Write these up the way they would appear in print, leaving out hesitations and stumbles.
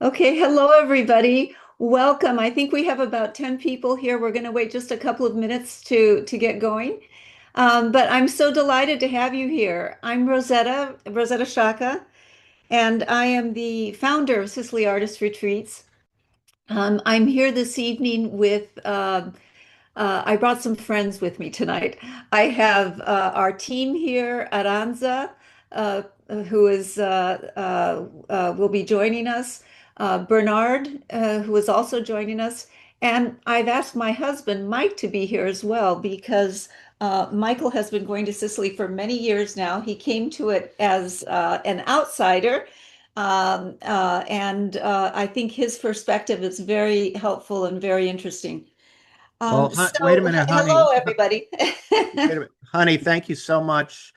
Okay, hello everybody. Welcome. I think we have about 10 people here. We're going to wait just a couple of minutes to get going. But I'm so delighted to have you here. I'm Rosetta Sciacca, and I am the founder of Sicily Artist Retreats. I'm here this evening I brought some friends with me tonight. I have our team here, Aranza, uh, who will be joining us, Bernard, who is also joining us, and I've asked my husband, Mike, to be here as well because Michael has been going to Sicily for many years now. He came to it as an outsider. And I think his perspective is very helpful and very interesting. Well, wait a minute, honey. Hello, everybody. Wait a minute. Honey, thank you so much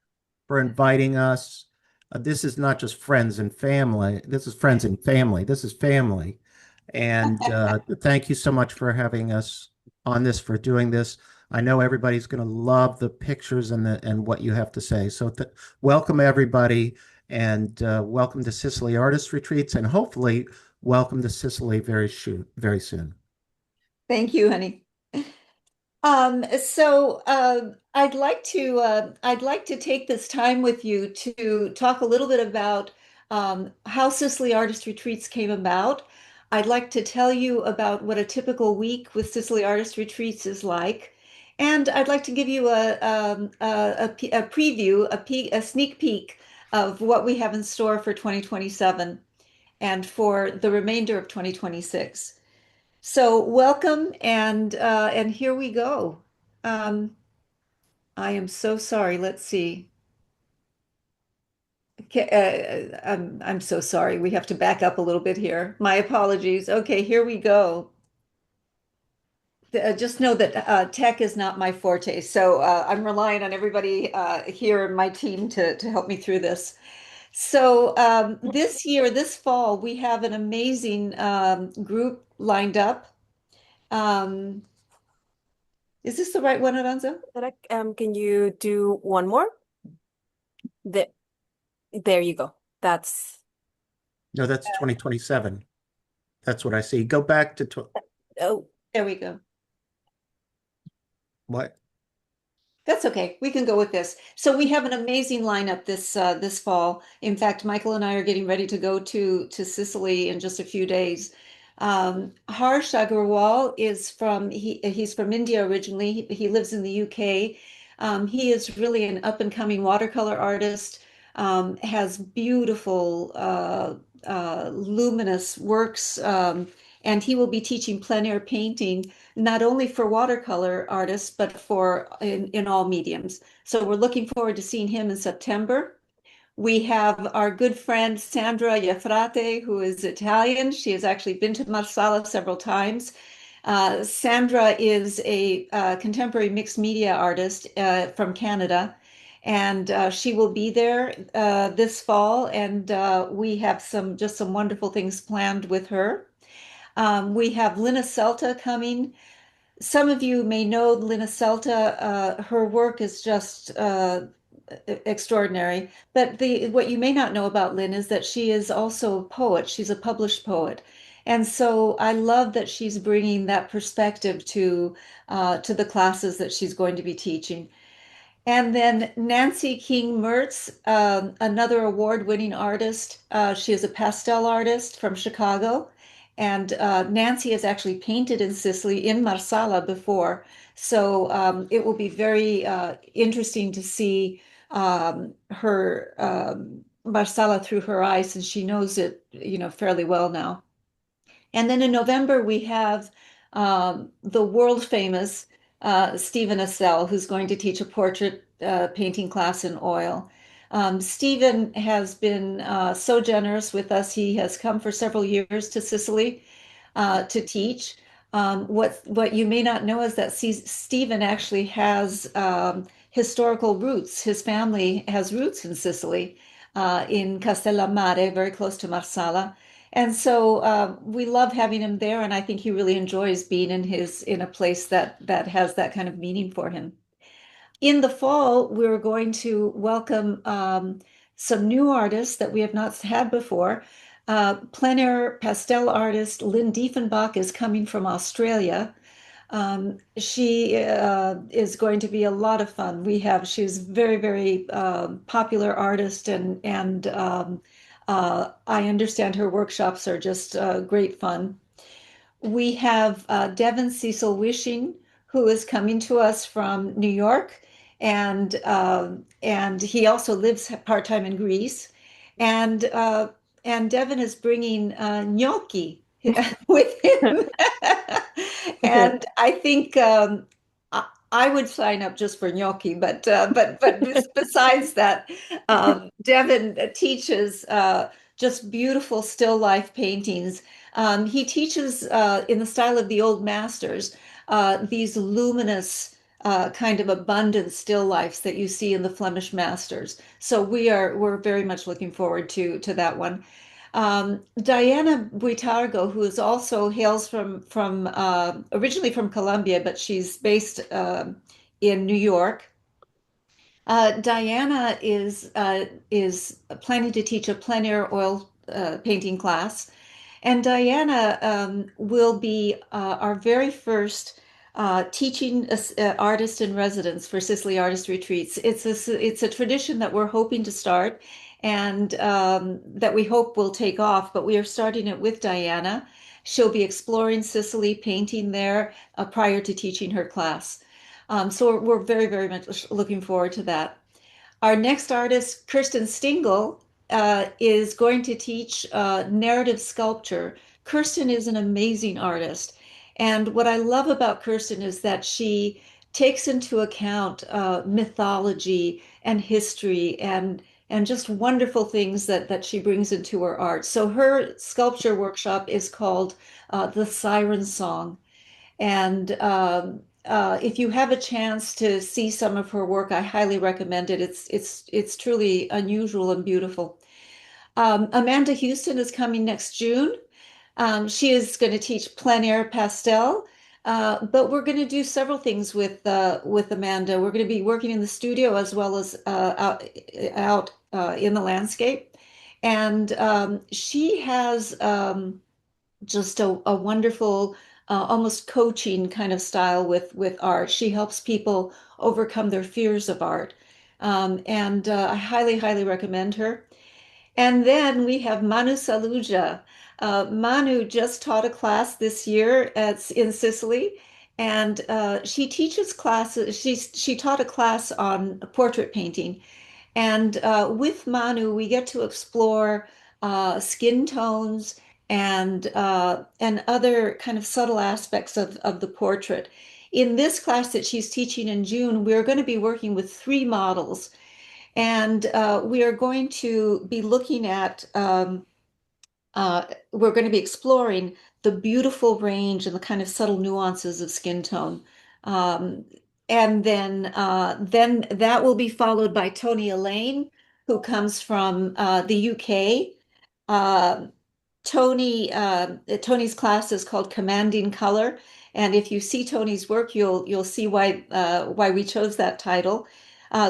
for inviting us. This is not just friends and family. This is friends and family. This is family. And thank you so much for having us on this, for doing this. I know everybody's going to love the pictures and what you have to say. So welcome everybody, and welcome to Sicily Artist Retreats, and hopefully welcome to Sicily very soon. Thank you, honey. I'd like to take this time with you to talk a little bit about how Sicily Artist Retreats came about. I'd like to tell you about what a typical week with Sicily Artist Retreats is like, and I'd like to give you a preview, a sneak peek of what we have in store for 2027 and for the remainder of 2026. So welcome and here we go. Um, I am so sorry. Let's see. I'm so sorry. We have to back up a little bit here. My apologies. Okay, here we go. Just know that tech is not my forte, so I'm relying on everybody here in my team to help me through this. So this year, this fall, we have an amazing group lined up. Um, is this the right one, Aranza? Correct. Can you do one more? The, there you go. That's No, that's 2027. That's what I see. Go back to oh There we go. what? That's okay. We can go with this. So we have an amazing lineup this fall. In fact, Michael and I are getting ready to go to Sicily in just a few days. Harsh Agarwal he's from India originally. He lives in the UK. He is really an up and coming watercolor artist. Has beautiful luminous works, and he will be teaching plein air painting not only for watercolor artists, but in all mediums. So we're looking forward to seeing him in September. We have our good friend Sandra Iafrate, who is Italian. She has actually been to Marsala several times. Sandra is a contemporary mixed media artist from Canada, and she will be there this fall. And we have some wonderful things planned with her. We have Lina Celta coming. Some of you may know Lina Celta. Her work is just extraordinary. But what you may not know about Lynn is that she is also a poet. She's a published poet. And so I love that she's bringing that perspective to the classes that she's going to be teaching. And then Nancy King Mertz, another award-winning artist. She is a pastel artist from Chicago. And Nancy has actually painted in Sicily, in Marsala before. So it will be very interesting to see her Marsala through her eyes, and she knows it, fairly well now. And then in November, we have the world famous Stephen Assel, who's going to teach a portrait painting class in oil. Stephen has been so generous with us. He has come for several years to Sicily to teach. What you may not know is that Stephen actually has historical roots. His family has roots in Sicily, in Castellammare, very close to Marsala. And so we love having him there, and I think he really enjoys being in a place that has that kind of meaning for him. In the fall, we're going to welcome some new artists that we have not had before. Plein air pastel artist Lynn Diefenbach is coming from Australia. She is going to be a lot of fun. She's very, very popular artist, and I understand her workshops are just great fun. We have Devin Cecil Wishing, who is coming to us from New York, and he also lives part-time in Greece. And Devin is bringing gnocchi with him, and I think I would sign up just for gnocchi. But besides that, Devin teaches just beautiful still life paintings. He teaches in the style of the old masters, these luminous kind of abundant still lifes that you see in the Flemish masters. So we're very much looking forward to that one. Diana Buitargo, who is also hails from originally from Colombia, but she's based in New York. Diana is planning to teach a plein air oil painting class. And Diana will be our very first teaching artist in residence for Sicily Artist Retreats. It's a tradition that we're hoping to start and that we hope will take off, but we are starting it with Diana. She'll be exploring Sicily, painting there prior to teaching her class. So we're very, very much looking forward to that. Our next artist, Kirsten Stingel, is going to teach narrative sculpture. Kirsten is an amazing artist. And what I love about Kirsten is that she takes into account mythology and history and just wonderful things that she brings into her art. So her sculpture workshop is called The Siren Song. And if you have a chance to see some of her work, I highly recommend it. It's truly unusual and beautiful. Amanda Houston is coming next June. She is going to teach plein air pastel, but we're going to do several things with Amanda. We're going to be working in the studio as well as out in the landscape, and she has just a wonderful, almost coaching kind of style with art. She helps people overcome their fears of art. And I highly, highly recommend her. And then we have Manu Saluja. Manu just taught a class this year in Sicily, and she teaches classes. She taught a class on portrait painting, and with Manu, we get to explore skin tones and other kind of subtle aspects of the portrait. In this class that she's teaching in June, we're going to be working with three models, and we are going to be looking at we're going to be exploring the beautiful range and the kind of subtle nuances of skin tone. Um, and then that will be followed by Tony Elaine, who comes from the UK. Uh, Tony's class is called Commanding Color, and if you see Tony's work, you'll see why we chose that title.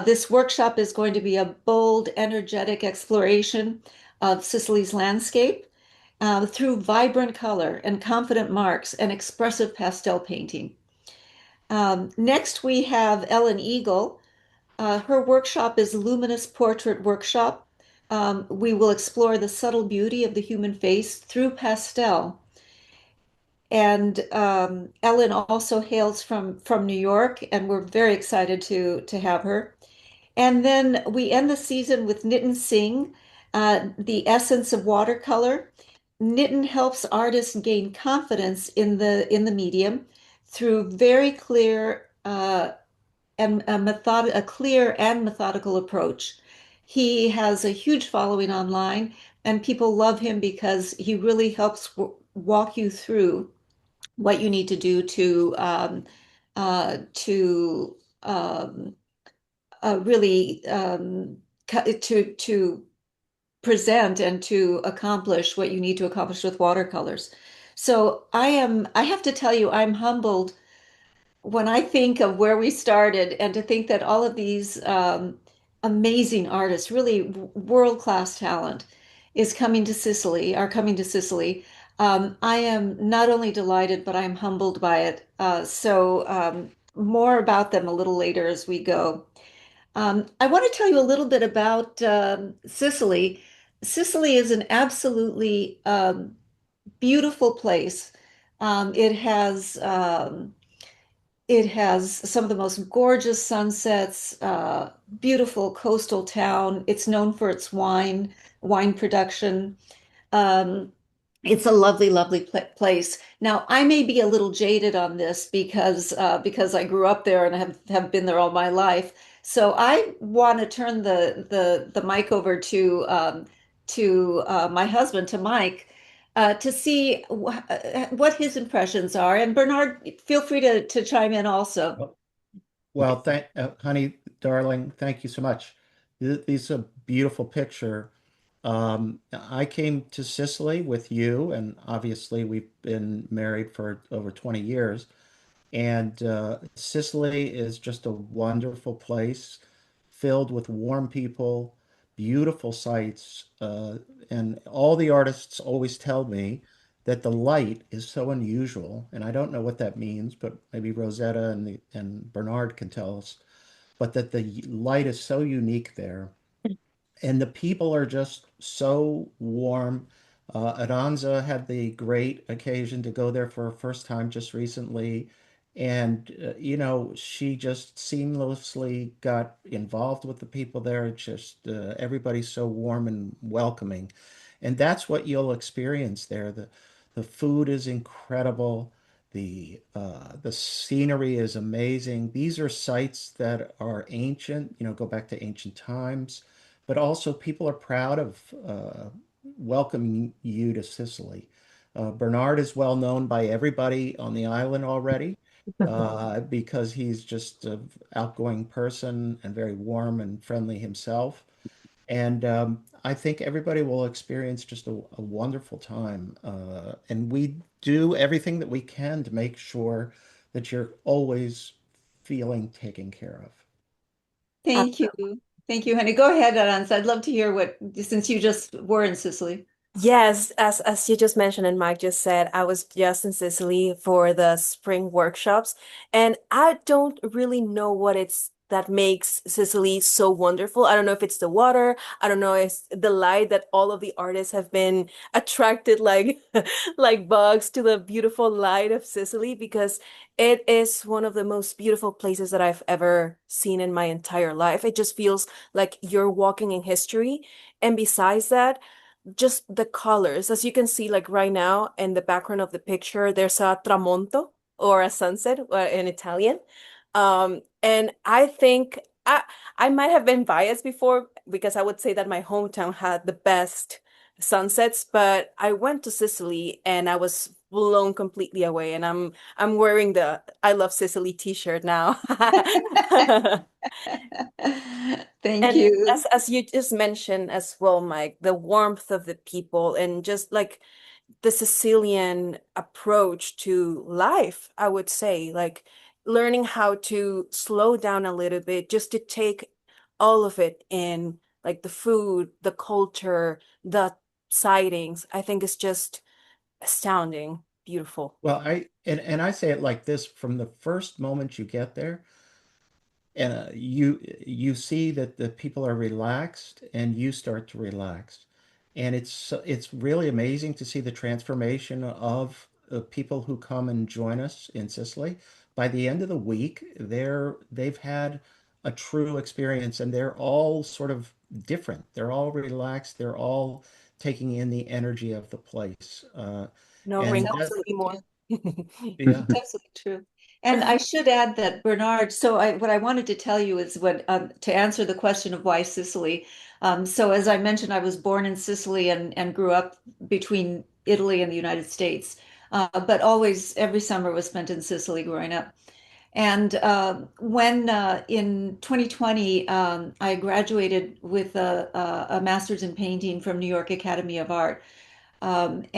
This workshop is going to be a bold, energetic exploration of Sicily's landscape through vibrant color and confident marks and expressive pastel painting. Next, we have Ellen Eagle. Her workshop is Luminous Portrait Workshop. We will explore the subtle beauty of the human face through pastel. And Ellen also hails from New York, and we're very excited to have her. And then we end the season with Nitin Singh, The Essence of Watercolor. Nitin helps artists gain confidence in the medium through very clear and a clear and methodical approach. He has a huge following online, and people love him because he really helps walk you through what you need to do to really to present and to accomplish what you need to accomplish with watercolors. So I have to tell you, I'm humbled when I think of where we started and to think that all of these amazing artists, really world-class talent, is coming to Sicily, are coming to Sicily. I am not only delighted, but I am humbled by it. More about them a little later as we go. I want to tell you a little bit about Sicily. Sicily is an absolutely beautiful place. Um, it has um, it has some of the most gorgeous sunsets, beautiful coastal town. It's known for its wine production. Um, it's a lovely, lovely place. Now, I may be a little jaded on this because I grew up there and have been there all my life. So I want to turn the mic over to my husband, to Mike, to see what his impressions are. And Bernard, feel free to chime in also. Well, honey, darling, thank you so much. This is a beautiful picture. I came to Sicily with you, and obviously we've been married for over 20 years. And Sicily is just a wonderful place, filled with warm people, beautiful sights. And all the artists always tell me that the light is so unusual. And I don't know what that means, but maybe Rosetta and Bernard can tell us. But that the light is so unique there and the people are just so warm. Aranza had the great occasion to go there for her first time just recently. And, she just seamlessly got involved with the people there. Just everybody's so warm and welcoming. And that's what you'll experience there. The food is incredible. The scenery is amazing. These are sites that are ancient, go back to ancient times, but also people are proud of welcoming you to Sicily. Bernard is well known by everybody on the island already because he's just an outgoing person and very warm and friendly himself. And I think everybody will experience just a wonderful time. And we do everything that we can to make sure that you're always feeling taken care of. Thank you. Thank you, honey. Go ahead, Aranza. I'd love to hear since you just were in Sicily. Yes, as you just mentioned and Mike just said, I was just in Sicily for the spring workshops, and I don't really know what it's that makes Sicily so wonderful. I don't know if it's the water, I don't know if it's the light that all of the artists have been attracted like like bugs to the beautiful light of Sicily because it is one of the most beautiful places that I've ever seen in my entire life. It just feels like you're walking in history. And besides that, just the colors. As you can see, like right now in the background of the picture, there's a tramonto or a sunset in Italian. And I think I might have been biased before because I would say that my hometown had the best sunsets, but I went to Sicily and I was blown completely away. And I'm wearing the I Love Sicily t-shirt now. Thank And you. as you just mentioned as well, Mike, the warmth of the people and just like the Sicilian approach to life, I would say, like learning how to slow down a little bit just to take all of it in, like the food, the culture, the sightings. I think it's just astounding, beautiful. Well, and I say it like this from the first moment you get there, and you see that the people are relaxed and you start to relax, and it's really amazing to see the transformation of people who come and join us in Sicily. By the end of the week, they've had a true experience, and they're all sort of different. They're all relaxed. They're all taking in the energy of the place, No That's and wrinkles that absolutely anymore. true. yeah. That's absolutely true. And I should add that Bernard, what I wanted to tell you is to answer the question of why Sicily. So as I mentioned, I was born in Sicily and grew up between Italy and the United States. But always every summer was spent in Sicily growing up. And when in 2020, I graduated with a master's in painting from New York Academy of Art. We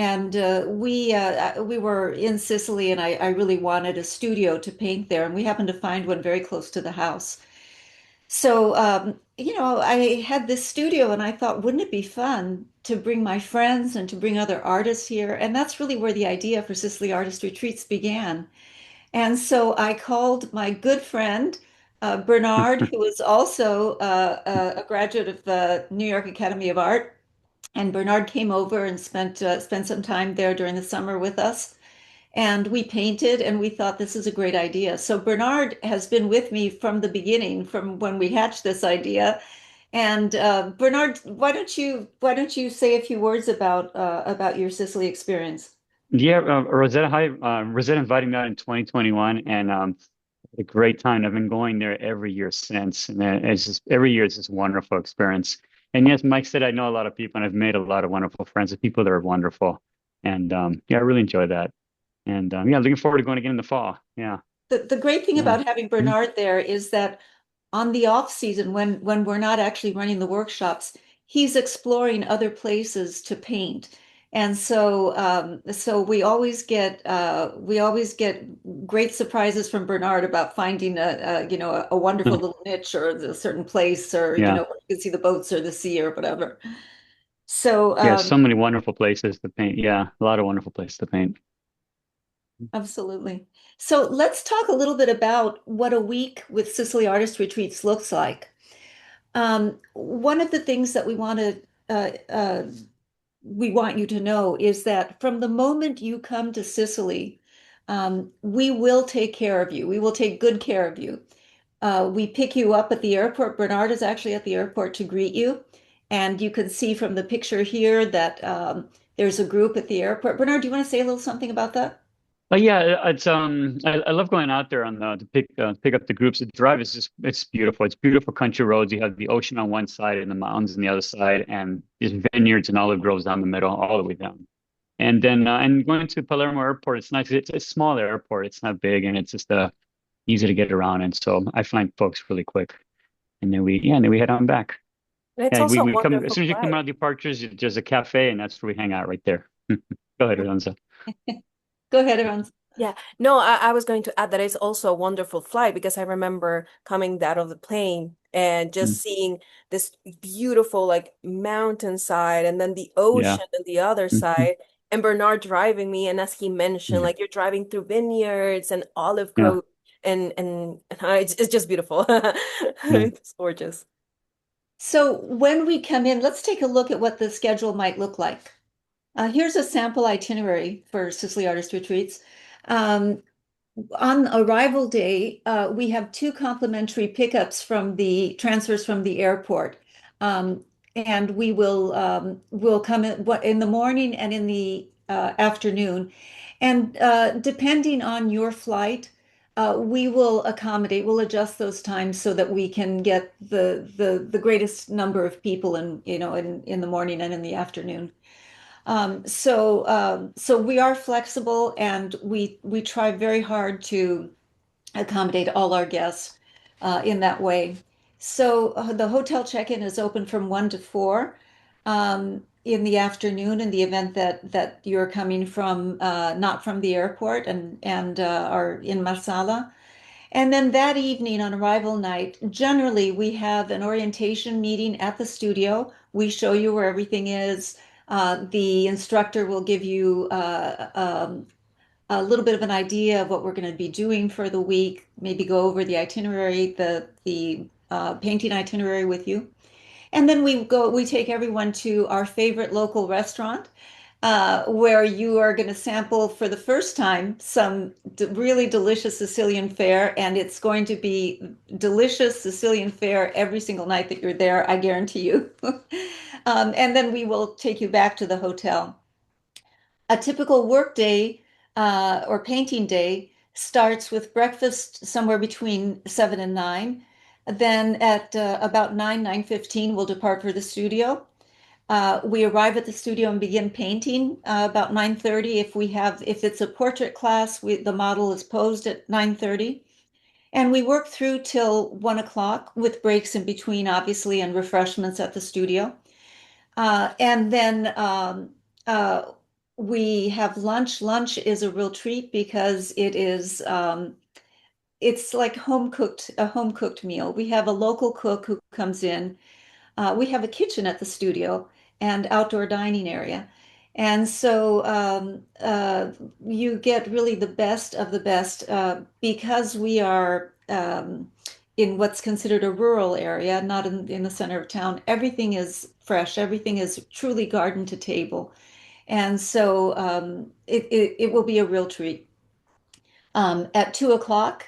were in Sicily, and I, really wanted a studio to paint there, and we happened to find one very close to the house. So, I had this studio and I thought, wouldn't it be fun to bring my friends and to bring other artists here? And that's really where the idea for Sicily Artist Retreats began. And so I called my good friend, Bernard, who is also a graduate of the New York Academy of Art. And Bernard came over and spent some time there during the summer with us. And we painted, and we thought this is a great idea. So Bernard has been with me from the beginning, from when we hatched this idea. And Bernard, why don't you say a few words about your Sicily experience? Yeah, Rosetta, hi. Rosetta invited me out in 2021, and a great time. I've been going there every year since, and it's just every year it's just a wonderful experience. And yes, Mike said I know a lot of people, and I've made a lot of wonderful friends with people that are wonderful. And yeah, I really enjoy that. And yeah, looking forward to going again in the fall. Yeah, The great thing yeah, about having Mhm. Bernard there is that on the off season, when we're not actually running the workshops, he's exploring other places to paint. And so we always get great surprises from Bernard about finding a wonderful little niche or a certain place, or yeah, where you can see the boats or the sea or whatever. So yeah. So many wonderful places to paint. Yeah, a lot of wonderful places to paint. absolutely. So let's talk a little bit about what a week with Sicily Artist Retreats looks like. One of the things that we want you to know is that from the moment you come to Sicily, we will take care of you. We will take good care of you. We pick you up at the airport. Bernard is actually at the airport to greet you. And you can see from the picture here that there's a group at the airport. Bernard, do you want to say a little something about that? But yeah, it's I love going out there on the to pick up the groups. The drive is just it's beautiful. It's beautiful country roads. You have the ocean on one side and the mountains on the other side, and there's vineyards and olive groves down the middle, all the way down. And then and going to Palermo Airport, it's nice. It's a small airport. It's not big, and it's just easy to get around. And so I find folks really quick. And then we head on back. And it's Yeah, also a we come as wonderful soon as you come flight. out of departures. There's a cafe, and that's where we hang out right there. Go ahead, Alonso. Go ahead, everyone. Yeah, no, I was going to add that it's also a wonderful flight because I remember coming out of the plane and just Mm, seeing this beautiful like mountainside and then the yeah. ocean on the other Mhm. side and Bernard driving me and as he mentioned Yeah. like you're driving through vineyards and olive Yeah. grove and it's just beautiful. Yeah. It's gorgeous. So when we come in, let's take a look at what the schedule might look like. Here's a sample itinerary for Sicily Artist Retreats. Um, on arrival day, we have two complimentary pickups from the transfers from the airport. Um, and will come in the morning and in the afternoon. And depending on your flight, we will we'll adjust those times so that we can get the greatest number of people in the morning and in the afternoon. So we are flexible and we try very hard to accommodate all our guests in that way. So the hotel check-in is open from 1 to 4 in the afternoon in the event that you're coming from not from the airport and are in Marsala. And then that evening on arrival night, generally we have an orientation meeting at the studio. We show you where everything is. The instructor will give you a little bit of an idea of what we're going to be doing for the week, maybe go over the itinerary, the painting itinerary with you. And then we take everyone to our favorite local restaurant, where you are going to sample for the first time some really delicious Sicilian fare, and it's going to be delicious Sicilian fare every single night that you're there, I guarantee you. And then we will take you back to the hotel. A typical work day or painting day starts with breakfast somewhere between 7 and 9. Then at about 9:15, we'll depart for the studio. We arrive at the studio and begin painting about 9:30. If it's a portrait class, the model is posed at 9:30. And we work through till 1 o'clock with breaks in between, obviously, and refreshments at the studio. And then we have lunch. Lunch is a real treat because it is it's like a home cooked meal. We have a local cook who comes in. We have a kitchen at the studio and outdoor dining area. And so you get really the best of the best because we are in what's considered a rural area, not in the center of town. Everything is fresh, everything is truly garden to table. And so it will be a real treat. At 2 o'clock,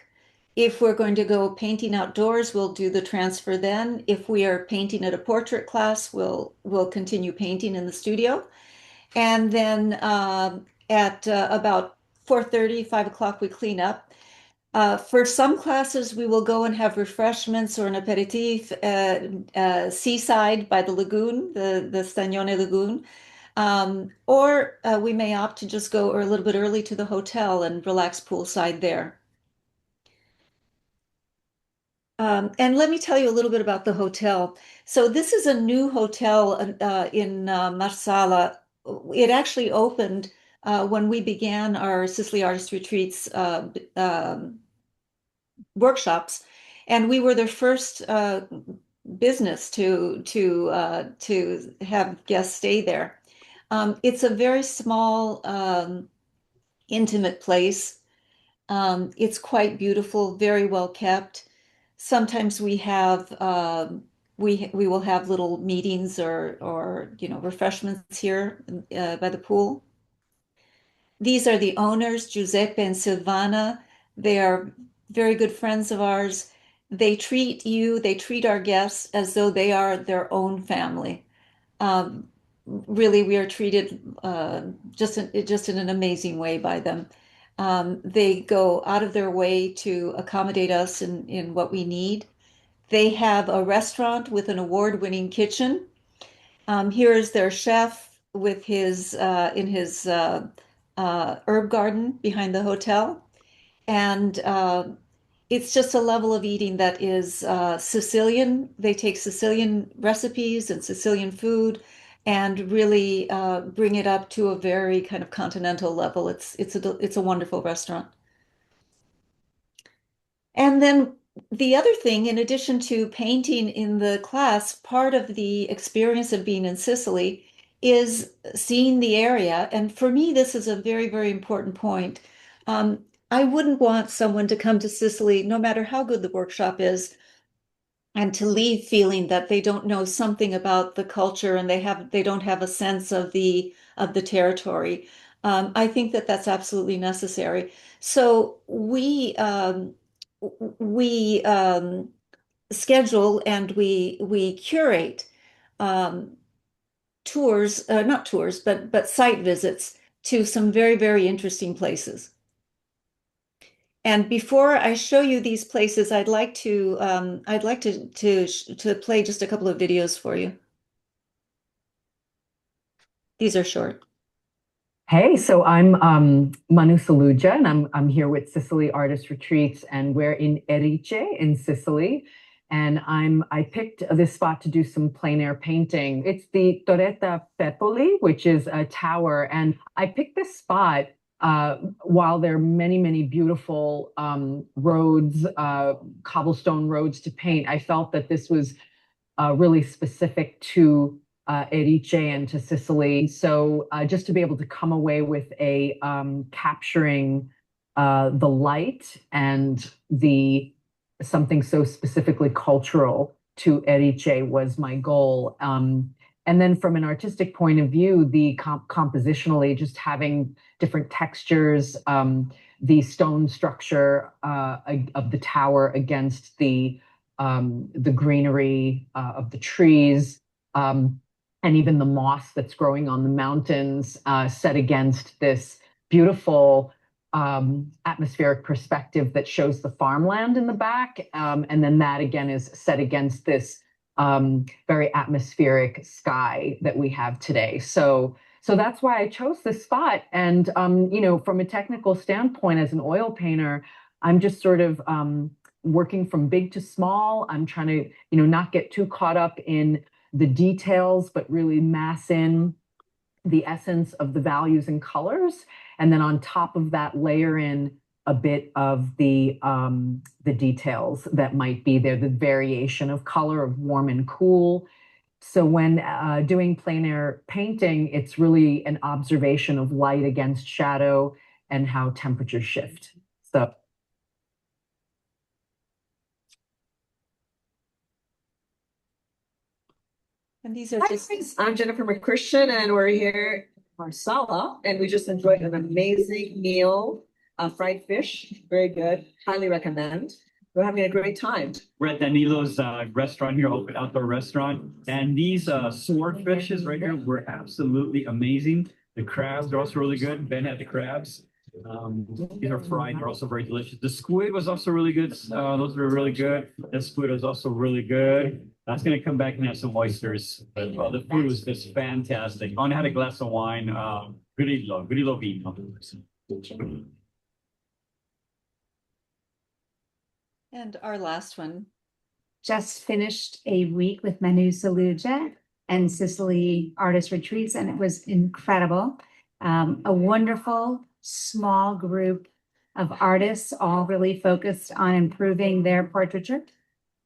if we're going to go painting outdoors, we'll do the transfer then. If we are painting at a portrait class, we'll continue painting in the studio. And then at about 4:30, 5 o'clock, we clean up. For some classes, we will go and have refreshments or an aperitif seaside by the lagoon, the Stagnone Lagoon. Or we may opt to just go a little bit early to the hotel and relax poolside there. And let me tell you a little bit about the hotel. So this is a new hotel in Marsala. It actually opened when we began our Sicily Artist Retreats workshops, and we were the first business to have guests stay there. It's a very small, intimate place. It's quite beautiful, very well kept. Sometimes we will have little meetings or refreshments here by the pool. These are the owners, Giuseppe and Silvana. They are very good friends of ours. They treat our guests as though they are their own family. Really, we are treated just in an amazing way by them. They go out of their way to accommodate us in what we need. They have a restaurant with an award-winning kitchen. Here is their chef with his in his herb garden behind the hotel, and it's just a level of eating that is Sicilian. They take Sicilian recipes and Sicilian food and really bring it up to a very kind of continental level. It's a wonderful restaurant. And then the other thing, in addition to painting in the class, part of the experience of being in Sicily is seeing the area. And for me, this is a very, very important point. I wouldn't want someone to come to Sicily, no matter how good the workshop is, and to leave feeling that they don't know something about the culture and they don't have a sense of the territory. I think that that's absolutely necessary. So we schedule and we curate um, tours, not tours, but site visits to some very, very interesting places. And before I show you these places, I'd like to play just a couple of videos for you. These are short. Hey, so I'm Manu Saluja, and I'm here with Sicily Artist Retreats, and we're in Erice in Sicily. And I picked this spot to do some plein air painting. It's the Torretta Pepoli, which is a tower. And I picked this spot while there are many, many beautiful roads, cobblestone roads to paint. I felt that this was really specific to Erice and to Sicily. So just to be able to come away with a capturing the light and the something so specifically cultural to Erice was my goal. And then from an artistic point of view, the compositionally, just having different textures, the stone structure of the tower against the greenery of the trees, and even the moss that's growing on the mountains, set against this beautiful atmospheric perspective that shows the farmland in the back. And then that again is set against this very atmospheric sky that we have today. So that's why I chose this spot. And, from a technical standpoint, as an oil painter, I'm just sort of working from big to small. I'm trying to, not get too caught up in the details, but really mass in the essence of the values and colors. And then on top of that, layer in a bit of the details that might be there, the variation of color of warm and cool. So when doing plein air painting, it's really an observation of light against shadow and how temperatures shift. So And these are Hi, just guys. I'm Jennifer McChristian, and we're here in Marsala, and we just enjoyed an amazing meal, fried fish, very good. Highly recommend. We're having a great time. We're at Danilo's restaurant here, open outdoor restaurant. And these swordfishes right here were absolutely amazing. The crabs are also really good. Ben had the crabs. These are fried. They're also very delicious. The squid was also really good. Those were really good. The squid was also really good. That's going to come back and have some oysters. But the food was just fantastic. I had a glass of wine. Grillo vino. and our last one. Just finished a week with Manu Saluja and Sicily Artist Retreats, and it was incredible. A wonderful small group of artists, all really focused on improving their portraiture.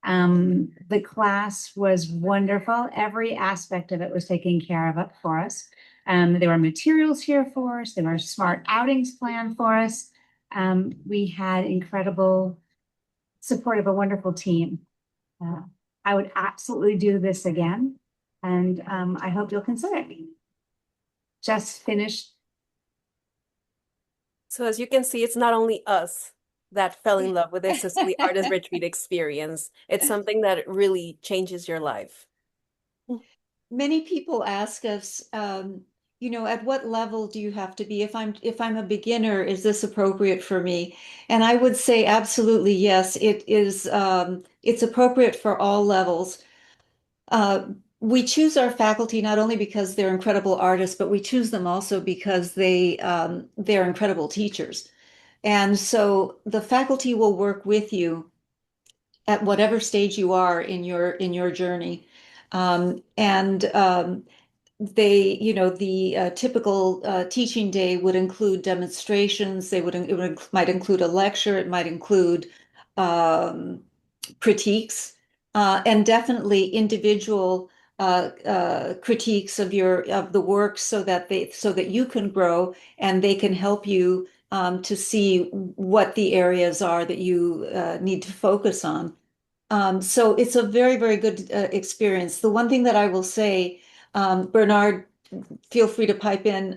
The class was wonderful. Every aspect of it was taken care of for us. There were materials here for us. There were smart outings planned for us. We had incredible support of a wonderful team. I would absolutely do this again, and I hope you'll consider it. Just finished. So as you can see, it's not only us that fell in love with the Sicily Artist Retreat experience. It's something that really changes your life. Many people ask us, at what level do you have to be? If I'm a beginner, is this appropriate for me? And I would say absolutely yes. It is. It's appropriate for all levels. We choose our faculty not only because they're incredible artists, but we choose them also because they're incredible teachers. And so the faculty will work with you at whatever stage you are in your journey. The typical teaching day would include demonstrations. Might include a lecture. It might include critiques, and definitely individual critiques of the work, so that you can grow and they can help you to see what the areas are that you need to focus on. So it's a very, very good experience. The one thing that I will say, Bernard, feel free to pipe in.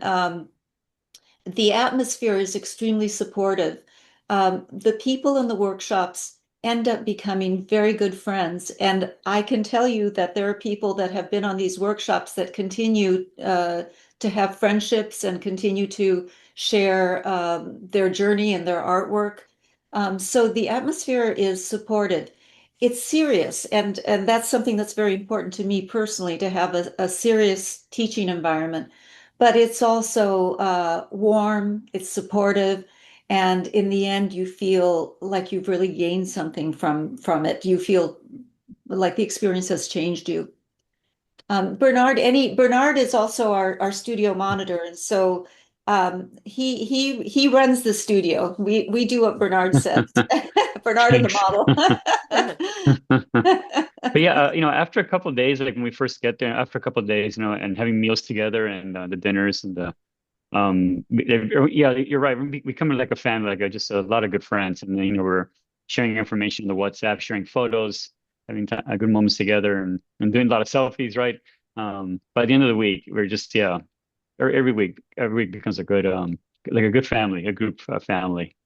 The atmosphere is extremely supportive. The people in the workshops end up becoming very good friends. And I can tell you that there are people that have been on these workshops that continue to have friendships and continue to share their journey and their artwork. So the atmosphere is supportive. It's serious, and that's something that's very important to me personally, to have a serious teaching environment. But it's also warm, it's supportive, and in the end, you feel like you've really gained something from it. You feel like the experience has changed you. Bernard is also our studio monitor, and so he runs the studio. We do what Bernard says. Bernard and the Thanks. model. But yeah, after a couple of days, like when we first get there, after a couple of days, and having meals together and the dinners and the yeah, you're right. We become like a family, like just a lot of good friends, and then we're sharing information on the WhatsApp, sharing photos, having good moments together, and doing a lot of selfies, right? By the end of the week, we're just every week becomes a good like a good family, a group family.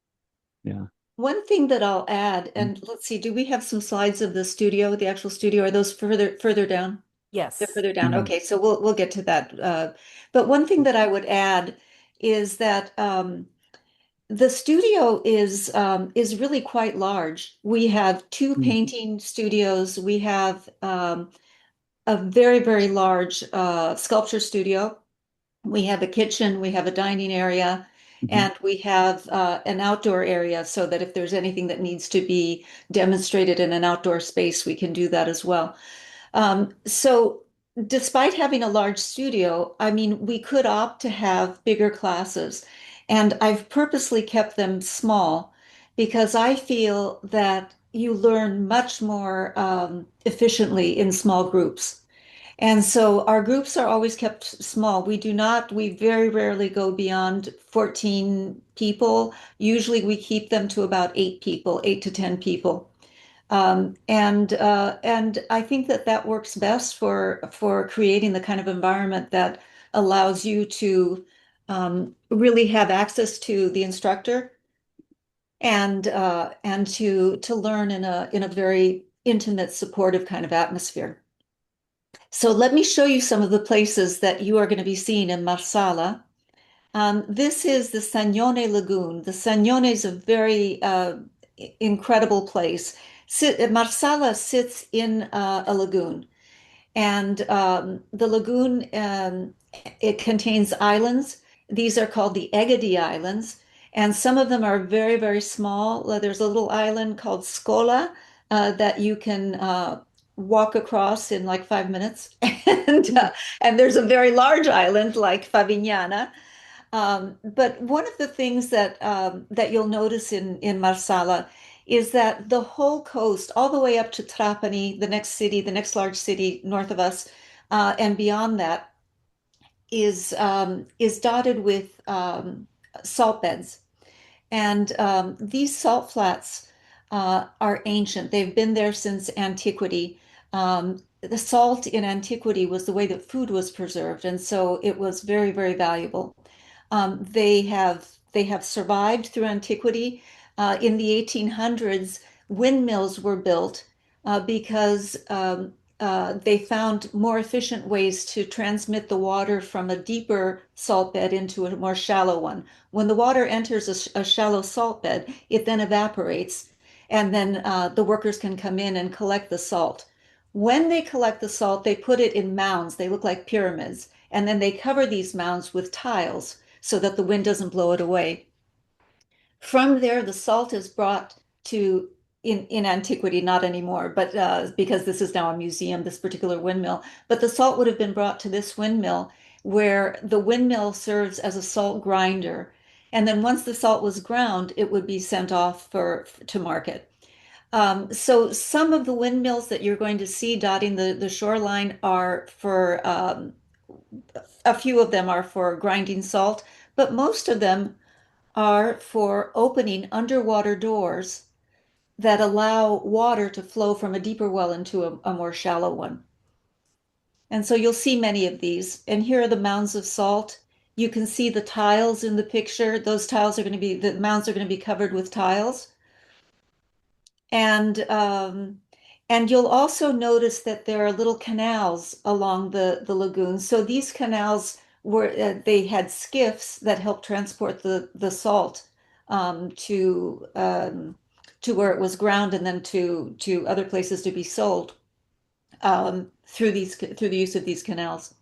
Yeah. One thing that I'll add, and let's see, do we have some slides of the studio, the actual studio? Are those further down? They're Yes. further down. Mhm. Okay, so we'll get to that. But one thing that I would add is that the studio is really quite large. We have two Mhm. painting studios. We have a very, very large sculpture studio. We have a kitchen, we have a dining area, Mhm. and we have an outdoor area, so that if there's anything that needs to be demonstrated in an outdoor space, we can do that as well. So despite having a large studio, I mean, we could opt to have bigger classes. And I've purposely kept them small because I feel that you learn much more efficiently in small groups. And so our groups are always kept small. We very rarely go beyond 14 people. Usually we keep them to about 8 people, 8 to 10 people. And I think that that works best for creating the kind of environment that allows you to really have access to the instructor and to learn in a very intimate, supportive kind of atmosphere. So let me show you some of the places that you are going to be seeing in Marsala. This is the Sagnone Lagoon. The Sagnone is a very incredible place. Marsala sits in a lagoon, and the lagoon it contains islands. These are called the Egadi Islands, and some of them are very, very small. There's a little island called Scola that you can walk across in like 5 minutes, and there's a very large island like Favignana. But one of the things that you'll notice in Marsala is that the whole coast, all the way up to Trapani, the next city, the next large city north of us, and beyond that, is dotted with salt beds. And these salt flats are ancient. They've been there since antiquity. The salt in antiquity was the way that food was preserved, and so it was very, very valuable. They have survived through antiquity. In the 1800s, windmills were built because they found more efficient ways to transmit the water from a deeper salt bed into a more shallow one. When the water enters a shallow salt bed, it then evaporates, and then the workers can come in and collect the salt. When they collect the salt, they put it in mounds. They look like pyramids, and then they cover these mounds with tiles so that the wind doesn't blow it away. From there, the salt is brought to in antiquity, not anymore, but because this is now a museum, this particular windmill. But the salt would have been brought to this windmill, where the windmill serves as a salt grinder. And then once the salt was ground, it would be sent off to market. So some of the windmills that you're going to see dotting the shoreline are for a few of them are for grinding salt, but most of them are for opening underwater doors that allow water to flow from a deeper well into a more shallow one. And so you'll see many of these. And here are the mounds of salt. You can see the tiles in the picture. The mounds are going to be covered with tiles. And and you'll also notice that there are little canals along the lagoon. So these canals were they had skiffs that helped transport the salt to where it was ground and then to other places to be sold through the use of these canals.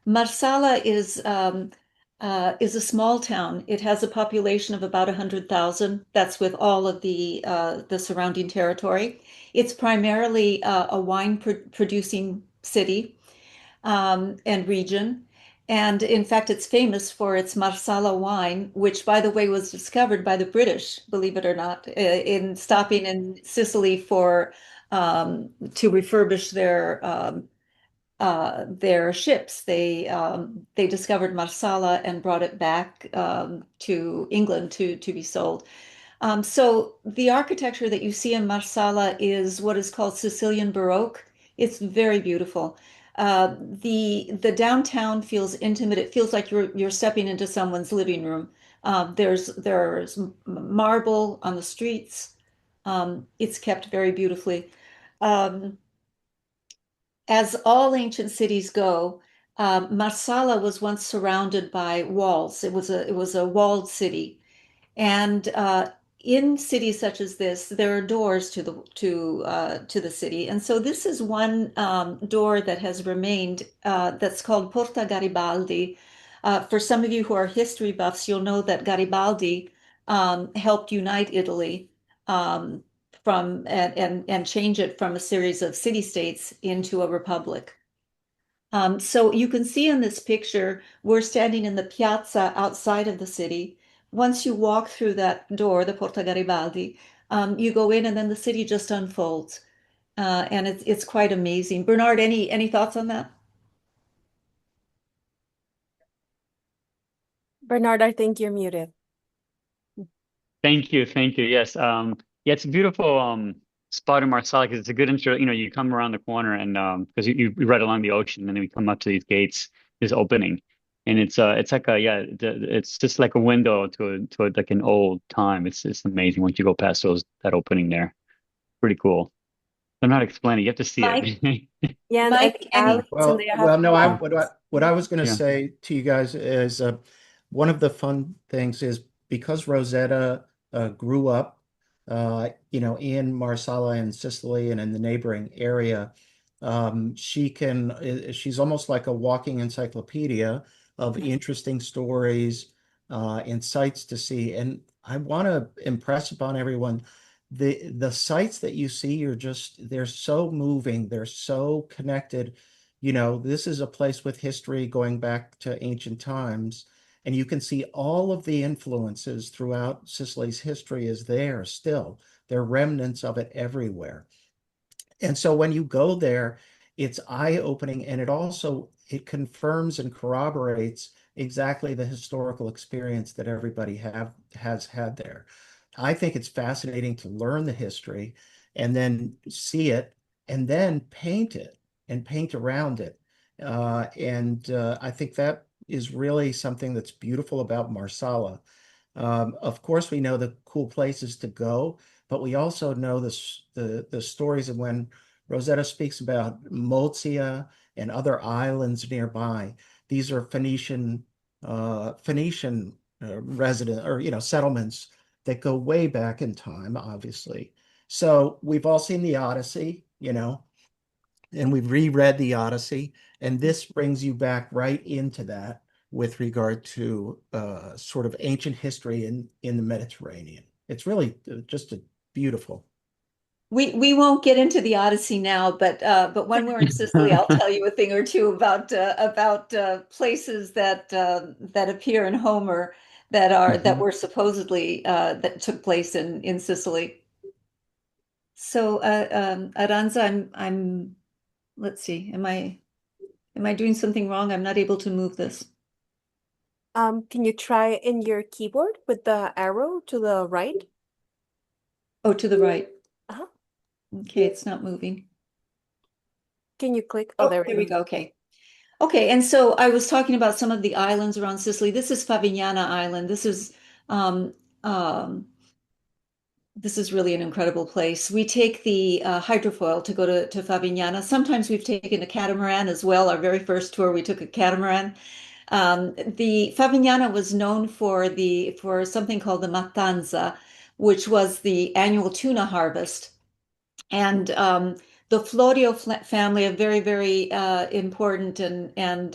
Marsala is a small town. It has a population of about 100,000. That's with all of the surrounding territory. It's primarily a wine producing city and region. And in fact, it's famous for its Marsala wine, which, by the way, was discovered by the British, believe it or not, in stopping in Sicily for to refurbish their ships. They discovered Marsala and brought it back to England to be sold. So the architecture that you see in Marsala is what is called Sicilian Baroque. It's very beautiful. The downtown feels intimate. It feels like you're stepping into someone's living room. There's marble on the streets. It's kept very beautifully. Um, as all ancient cities go, Marsala was once surrounded by walls. It was a walled city, and in cities such as this, there are doors to the city. And so this is one door that has remained. That's called Porta Garibaldi. For some of you who are history buffs, you'll know that Garibaldi helped unite Italy um, and change it from a series of city-states into a republic. So you can see in this picture, we're standing in the piazza outside of the city. Once you walk through that door, the Porta Garibaldi, you go in and then the city just unfolds. And it's quite amazing. Bernard, any thoughts on that? Bernard, I think you're muted. Thank you, thank you. Yes, yeah, it's a beautiful spot in Marsala because it's a good intro. You know, you come around the corner and because you right along the ocean, and then we come up to these gates, this opening, and it's like a yeah, it's just like a window like an old time. It's amazing once you go past that opening there. Pretty cool. I'm not explaining. You have to see Mike, it. Yeah, and Mike, the alleys any? and they have Well, no, flowers. what I was going to Yeah. say to you guys is one of the fun things is because Rosetta grew up, in Marsala and Sicily and in the neighboring area, she's almost like a walking encyclopedia of interesting stories and sights to see. And I want to impress upon everyone the sights that you see they're so moving, they're so connected. This is a place with history going back to ancient times, and you can see all of the influences throughout Sicily's history is there still. There are remnants of it everywhere. And so when you go there, it's eye-opening, and it confirms and corroborates exactly the historical experience that everybody has had there. I think it's fascinating to learn the history and then see it and then paint it and paint around it. And I think that is really something that's beautiful about Marsala. Of course, we know the cool places to go, but we also know the stories of when Rosetta speaks about Molzia and other islands nearby. These are Phoenician resident or settlements that go way back in time, obviously. So we've all seen the Odyssey, and we've reread the Odyssey, and this brings you back right into that with regard to sort of ancient history in the Mediterranean. It's really just beautiful. We won't get into the Odyssey now, but when we're in Sicily, I'll tell you a thing or two about places that appear in Homer that Mhm. were supposedly that took place in Sicily. So Aranza, I'm let's see, am I doing something wrong? I'm not able to move this. Can you try in your keyboard with the arrow to the right? Oh, to the right. Uh-huh. Okay, it's not moving. Can you click? Oh, Oh, there we there we go. go. Okay. Okay, and so I was talking about some of the islands around Sicily. This is Favignana Island. Um, um, this is really an incredible place. We take the hydrofoil to go to Favignana. Sometimes we've taken a catamaran as well. Our very first tour, we took a catamaran. The Favignana was known for something called the Matanza, which was the annual tuna harvest. And the Florio family, a very, very important and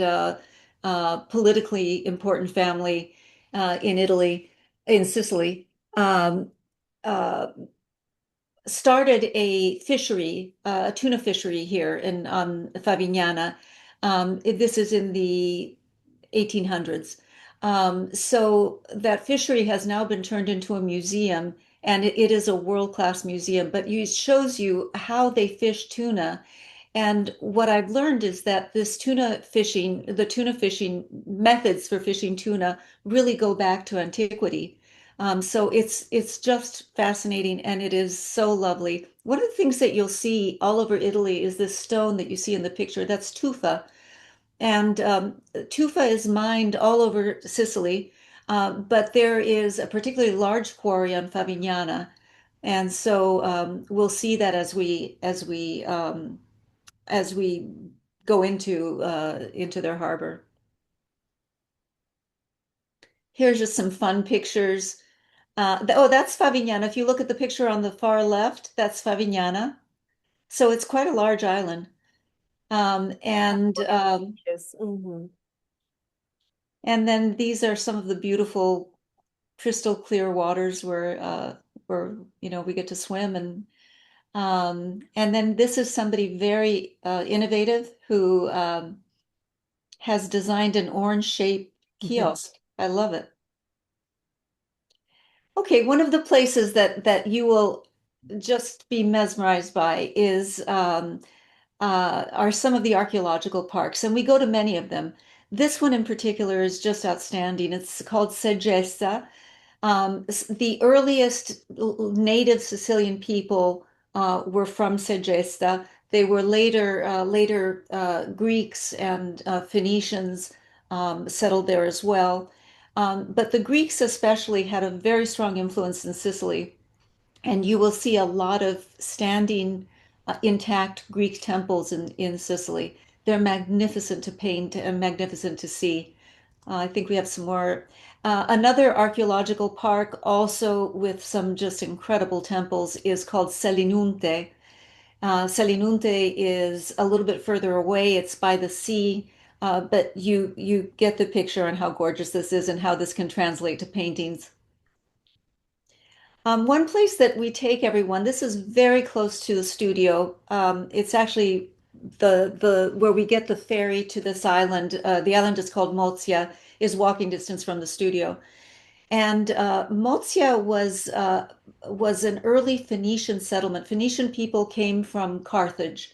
politically important family in Italy, in Sicily, um, uh, started a fishery, a tuna fishery here in Favignana. This is in the 1800s. So that fishery has now been turned into a museum, and it is a world-class museum, but it shows you how they fish tuna. And what I've learned is that the tuna fishing methods for fishing tuna really go back to antiquity. So it's just fascinating, and it is so lovely. One of the things that you'll see all over Italy is this stone that you see in the picture. That's tufa, and tufa is mined all over Sicily, but there is a particularly large quarry on Favignana, and so we'll see that as we go into their harbor. Here's just some fun pictures. Oh, that's Favignana. If you look at the picture on the far left, that's Favignana. So it's quite a large island. Um, and um, Yes. Mm-hmm. and then these are some of the beautiful crystal clear waters where we get to swim and then this is somebody very innovative who has designed an orange shaped kiosk. I love it. Okay, one of the places that you will just be mesmerized by is are some of the archaeological parks, and we go to many of them. This one in particular is just outstanding. It's called Segesta. The earliest native Sicilian people were from Segesta. They were later Greeks and Phoenicians settled there as well. But the Greeks especially had a very strong influence in Sicily, and you will see a lot of standing intact Greek temples in Sicily. They're magnificent to paint and magnificent to see. I think we have some more. Another archaeological park, also with some just incredible temples, is called Selinunte. Selinunte is a little bit further away. It's by the sea, but you get the picture on how gorgeous this is and how this can translate to paintings. One place that we take everyone, this is very close to the studio. It's actually the where we get the ferry to this island. The island is called Mozia, is walking distance from the studio. And Mozia was an early Phoenician settlement. Phoenician people came from Carthage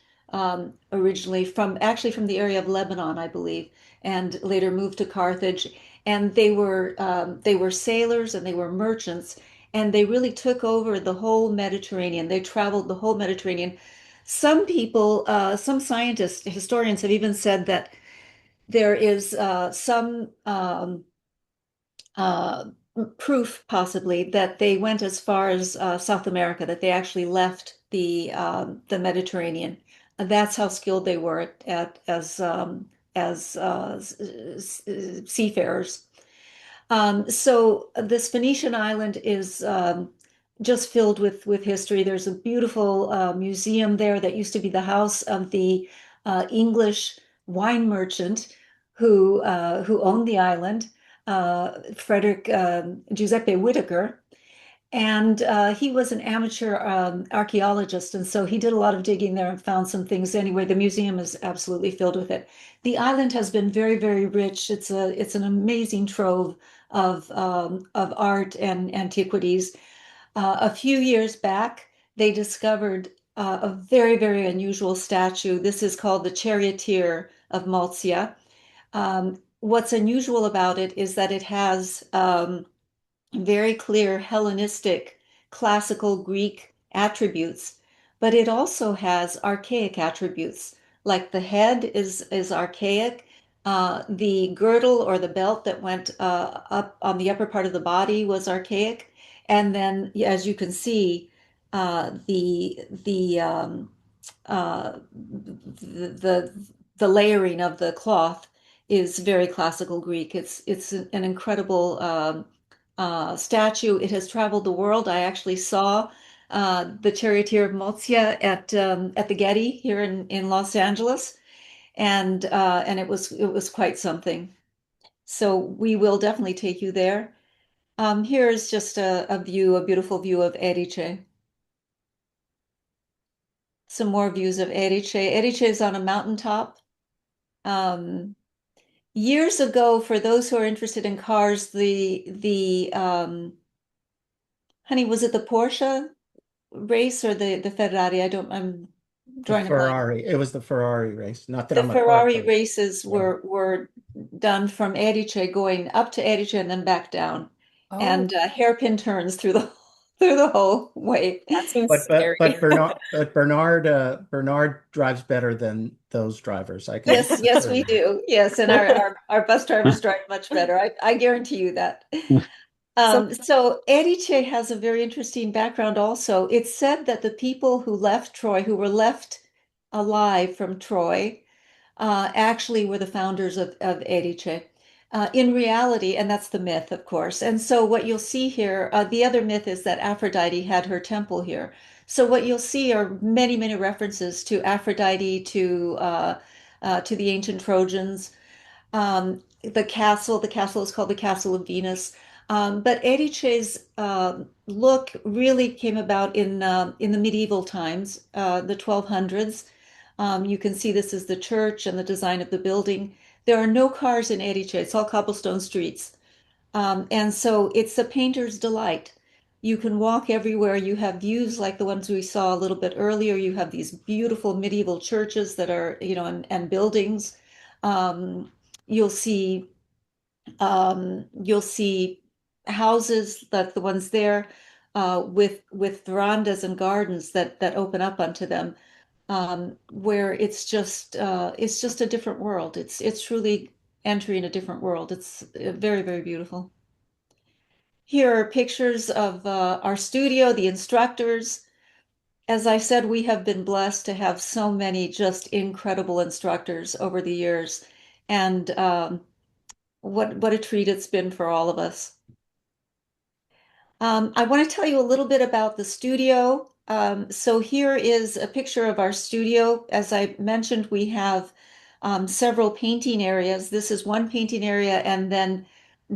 originally, from actually from the area of Lebanon, I believe, and later moved to Carthage. And they were sailors and they were merchants, and they really took over the whole Mediterranean. They traveled the whole Mediterranean. Some people, some scientists, historians have even said that there is some uh, proof, possibly, that they went as far as South America, that they actually left the Mediterranean. And that's how skilled they were as seafarers. So this Phoenician island is just filled with history. There's a beautiful museum there that used to be the house of the English wine merchant who owned the island, Frederick Giuseppe Whitaker. And he was an amateur archaeologist, and so he did a lot of digging there and found some things. Anyway, the museum is absolutely filled with it. The island has been very, very rich. It's an amazing trove of art and antiquities. A few years back, they discovered a very, very unusual statue. This is called the Charioteer of Malzia. What's unusual about it is that it has very clear Hellenistic, classical Greek attributes, but it also has archaic attributes. Like the head is archaic. The girdle or the belt that went up on the upper part of the body was archaic. And then, as you can see, the the layering of the cloth is very classical Greek. It's an incredible statue. It has traveled the world. I actually saw the Charioteer of Mozia at the Getty here in Los Angeles, and it was quite something. So we will definitely take you there. Here is just a view, a beautiful view of Erice. Some more views of Erice. Erice is on a mountaintop. Years ago, for those who are interested in cars, honey, was it the Porsche race or the Ferrari? I'm The drawing a blank. Ferrari. It was the Ferrari race. Not that The I'm a car Ferrari person. races Yeah. were done from Erice going up to Erice and then back down, Oh, and hairpin turns through the through the whole way. that seems But scary. Bernard drives better than those drivers. I can Yes, yes, assure we you. do. Yes, and our bus drivers drive much better. I guarantee you that. So, So Erice has a very interesting background also. It's said that the people who left Troy, who were left alive from Troy, actually were the founders of Erice. In reality, and that's the myth, of course. And so what you'll see here, the other myth is that Aphrodite had her temple here. So what you'll see are many, many references to Aphrodite, to the ancient Trojans. The castle is called the Castle of Venus. But Erice's look really came about in the medieval times, the 1200s. You can see this is the church and the design of the building. There are no cars in Erice. It's all cobblestone streets. And so it's a painter's delight. You can walk everywhere. You have views like the ones we saw a little bit earlier. You have these beautiful medieval churches that are, and buildings. Um, you'll see you'll see houses like the ones there with verandas and gardens that open up onto them, where it's just a different world. It's truly entering a different world. It's very, very beautiful. Here are pictures of our studio, the instructors. As I said, we have been blessed to have so many just incredible instructors over the years, and what a treat it's been for all of us. I want to tell you a little bit about the studio. So here is a picture of our studio. As I mentioned, we have several painting areas. This is one painting area, and then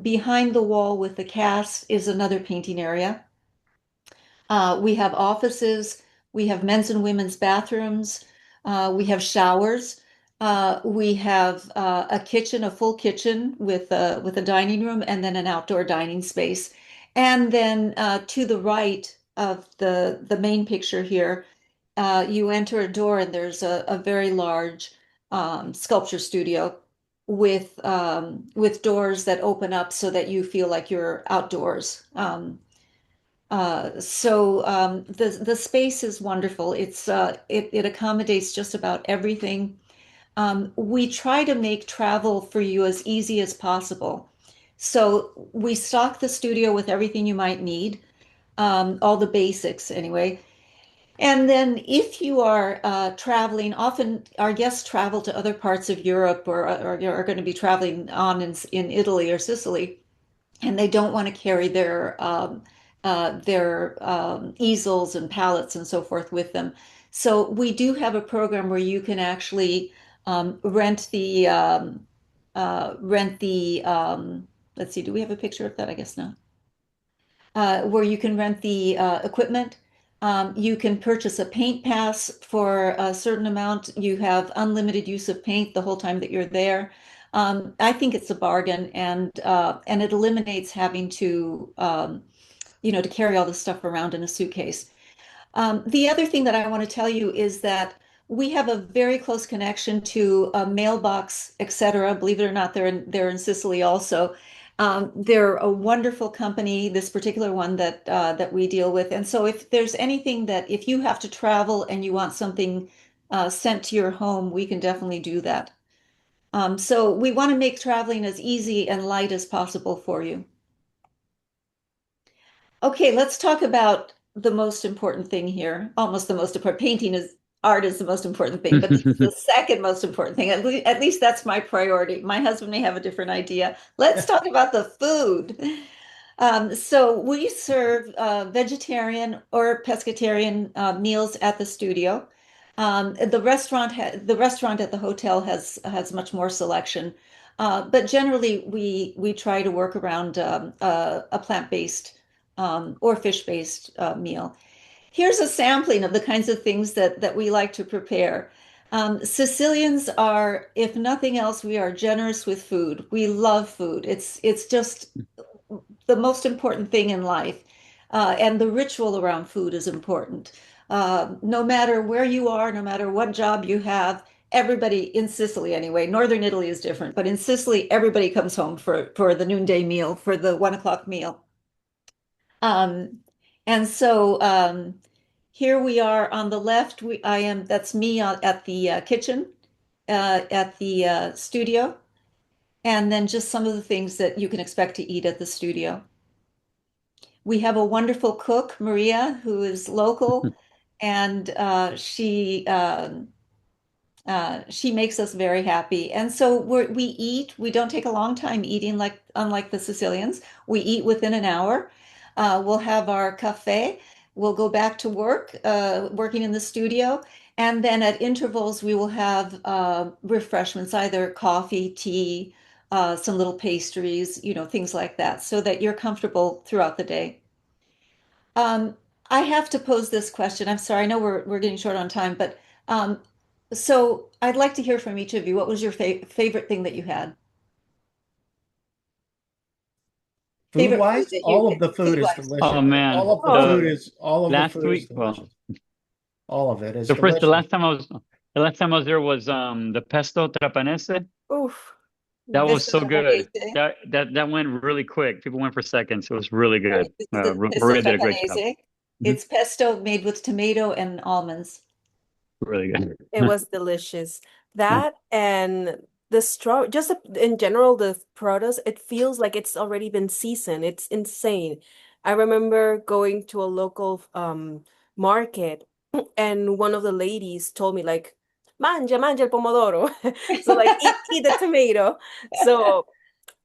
behind the wall with the cast is another painting area. We have offices, we have men's and women's bathrooms, we have showers, we have a kitchen, a full kitchen with a dining room, and then an outdoor dining space. And then to the right of the main picture here, you enter a door and there's a very large sculpture studio with doors that open up so that you feel like you're outdoors. The space is wonderful. It accommodates just about everything. We try to make travel for you as easy as possible. So we stock the studio with everything you might need, all the basics anyway. And then if you are traveling, often our guests travel to other parts of Europe or are going to be traveling on in Italy or Sicily, and they don't want to carry their easels and pallets and so forth with them. So we do have a program where you can actually rent the let's see, do we have a picture of that? I guess not. Where you can rent the equipment. You can purchase a paint pass for a certain amount. You have unlimited use of paint the whole time that you're there. I think it's a bargain, and it eliminates having to carry all this stuff around in a suitcase. The other thing that I want to tell you is that we have a very close connection to a mailbox, etc. Believe it or not, they're in Sicily also. They're a wonderful company, this particular one that we deal with. And so if there's anything that if you have to travel and you want something sent to your home, we can definitely do that. So we want to make traveling as easy and light as possible for you. Okay, let's talk about the most important thing here. Almost the most important. Painting is art is the most important thing, but this is the second most important thing. At least that's my priority. My husband may have a different idea. Let's talk about the food. So we serve vegetarian or pescatarian meals at the studio. The restaurant at the hotel has much more selection, but generally we try to work around a plant-based or fish-based meal. Here's a sampling of the kinds of things that we like to prepare. Sicilians are, if nothing else, we are generous with food. We love food. It's just the most important thing in life. And the ritual around food is important. No matter where you are, no matter what job you have, everybody in Sicily anyway, Northern Italy is different, but in Sicily, everybody comes home for the noonday meal, for the 1 o'clock meal. Um, and so here we are on the left. That's me at the kitchen, at the studio, and then just some of the things that you can expect to eat at the studio. We have a wonderful cook, Maria, who is local, and she makes us very happy. And so we eat. We don't take a long time eating, unlike the Sicilians. We eat within an hour. We'll have our cafe. We'll go back to work, working in the studio. And then at intervals, we will have refreshments, either coffee, tea, some little pastries, things like that, so that you're comfortable throughout the day. Um, I have to pose this question. I'm sorry, I know we're getting short on time, but um, So I'd like to hear from each of you. What was your favorite thing that you had? Favorite food Food-wise, that all you of the food is food-wise? Oh delicious. man, Oh, All of the last food is week, delicious. well, All of it is the first, delicious. the last time I was there was the pesto trapanese. oof. That was Pesto so good. trapanese, That went really quick. People went for seconds. It was really right? good. This is the pesto Maria did a great job. trapanese. Mhm. It's pesto made with tomato and almonds. Really good. It was delicious. That and the straw, just in general, the produce, it feels like it's already been seasoned. It's insane. I remember going to a local market and one of the ladies told me like, manja el pomodoro. So like eat the tomato. So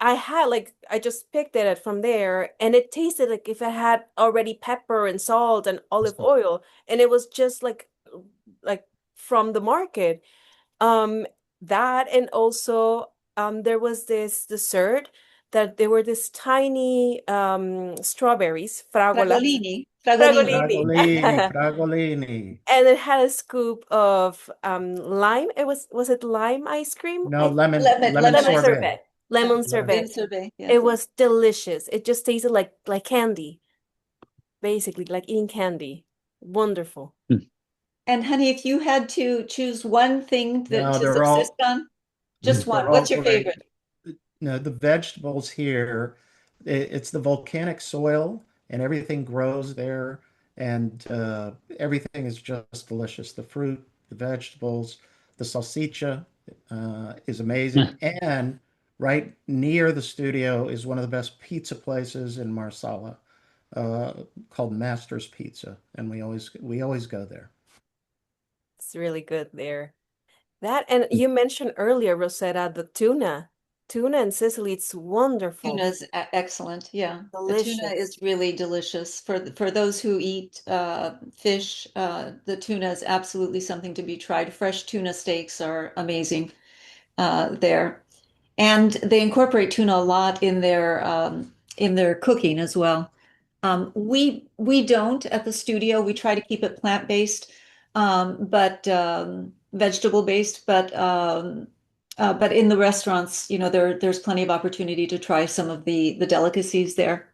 I just picked it from there and it tasted like if it had already pepper and salt and olive oil and it was just like from the market. Um that and also there was this dessert that there were this tiny strawberries, fragolas, Fragolini, fragolini. fragolini. Fragolini, fragolini. And it had a scoop of lime. Was it lime ice cream? No, lemon Lemon Lemon ice sorbet. cream. sorbet. Lemon Lemon. Lemon sorbet. sorbet, It yes. was delicious. It just tasted like candy, basically, like eating candy. Wonderful. And honey, if you had to choose one thing that No, to subsist on, just one, they're all what's your great. favorite? No, the vegetables here, it's the volcanic soil and everything grows there and everything is just delicious. The fruit, the vegetables, the salsicha is amazing. And right near the studio is one of the best pizza places in Marsala, uh, called Master's Pizza, and we always go there. It's really good there. That and you mentioned earlier, Rosetta, the tuna. Tuna in Sicily, it's wonderful. Tuna's excellent. Yeah, the tuna Delicious. is really delicious. For those who eat fish, the tuna is absolutely something to be tried. Fresh tuna steaks are amazing there, and they incorporate tuna a lot in their cooking as well. We don't at the studio. We try to keep it plant-based, but vegetable-based. But in the restaurants, there's plenty of opportunity to try some of the delicacies there.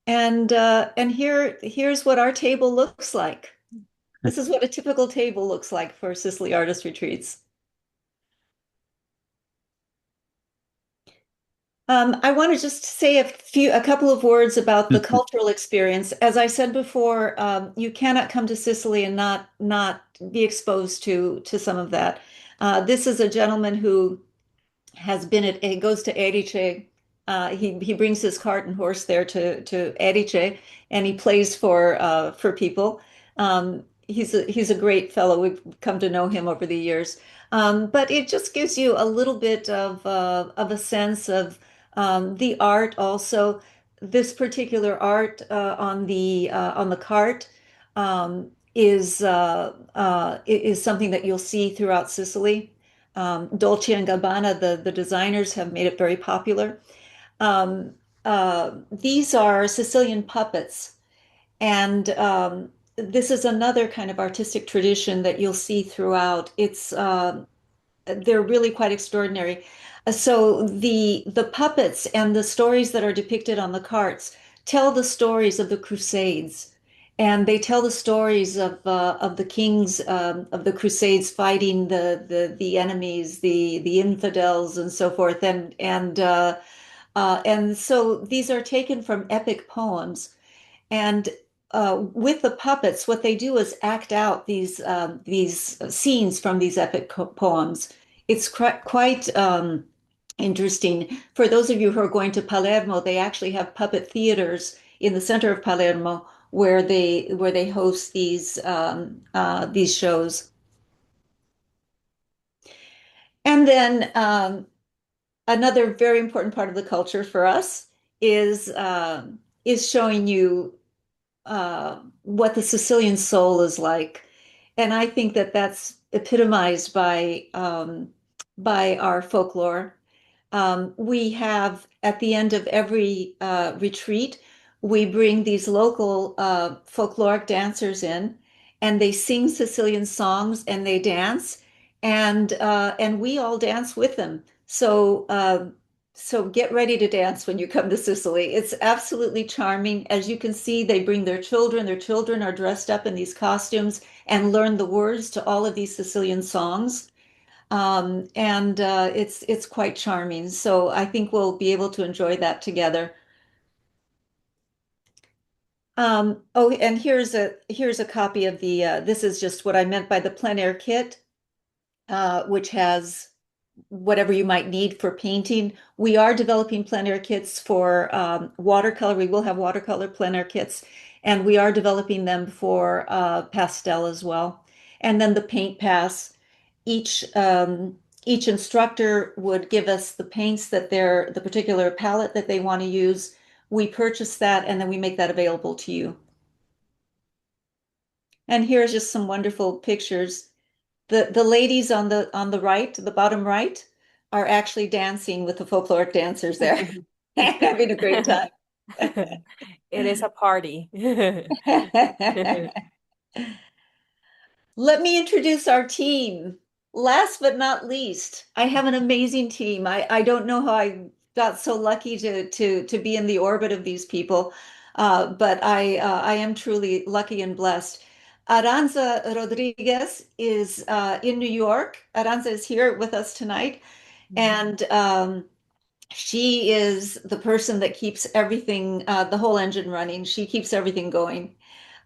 And here's what our table looks like. This is what a typical table looks like for Sicily Artist Retreats. I want to just say a couple of words about the cultural experience. As I said before, you cannot come to Sicily and not be exposed to some of that. This is a gentleman who he goes to Erice. He brings his cart and horse there to Erice, and he plays for people. He's a great fellow. We've come to know him over the years. But it just gives you a little bit of a sense of the art. Also, this particular art on the cart is something that you'll see throughout Sicily. Dolce and Gabbana, the designers, have made it very popular. Um, these are Sicilian puppets, and this is another kind of artistic tradition that you'll see throughout. They're really quite extraordinary. So the puppets and the stories that are depicted on the carts tell the stories of the Crusades, and they tell the stories of the kings of the Crusades fighting the enemies, the infidels, and so forth. And so these are taken from epic poems, and with the puppets, what they do is act out these scenes from these epic poems. It's quite interesting. For those of you who are going to Palermo, they actually have puppet theaters in the center of Palermo where they host these shows. And then another very important part of the culture for us is showing you what the Sicilian soul is like. And I think that that's epitomized by our folklore. We have at the end of every retreat, we bring these local folkloric dancers in, and they sing Sicilian songs and they dance, and we all dance with them. So get ready to dance when you come to Sicily. It's absolutely charming. As you can see, they bring their children. Their children are dressed up in these costumes and learn the words to all of these Sicilian songs. And it's quite charming. So I think we'll be able to enjoy that together. Oh, and here's a copy of the this is just what I meant by the plein air kit, which has whatever you might need for painting. We are developing plein air kits for watercolor. We will have watercolor plein air kits, and we are developing them for pastel as well. And then the paint pass. Each instructor would give us the paints that the particular palette that they want to use. We purchase that, and then we make that available to you. And here's just some wonderful pictures. The ladies on the right, the bottom right, are actually dancing with the folkloric dancers there, having a great time. It is a party. Let me introduce our team. Last but not least, I have an amazing team. I don't know how I got so lucky to be in the orbit of these people, but I am truly lucky and blessed. Aranza Rodriguez is in New York. Aranza is here with us tonight, and she is the person that keeps everything, the whole engine running. She keeps everything going.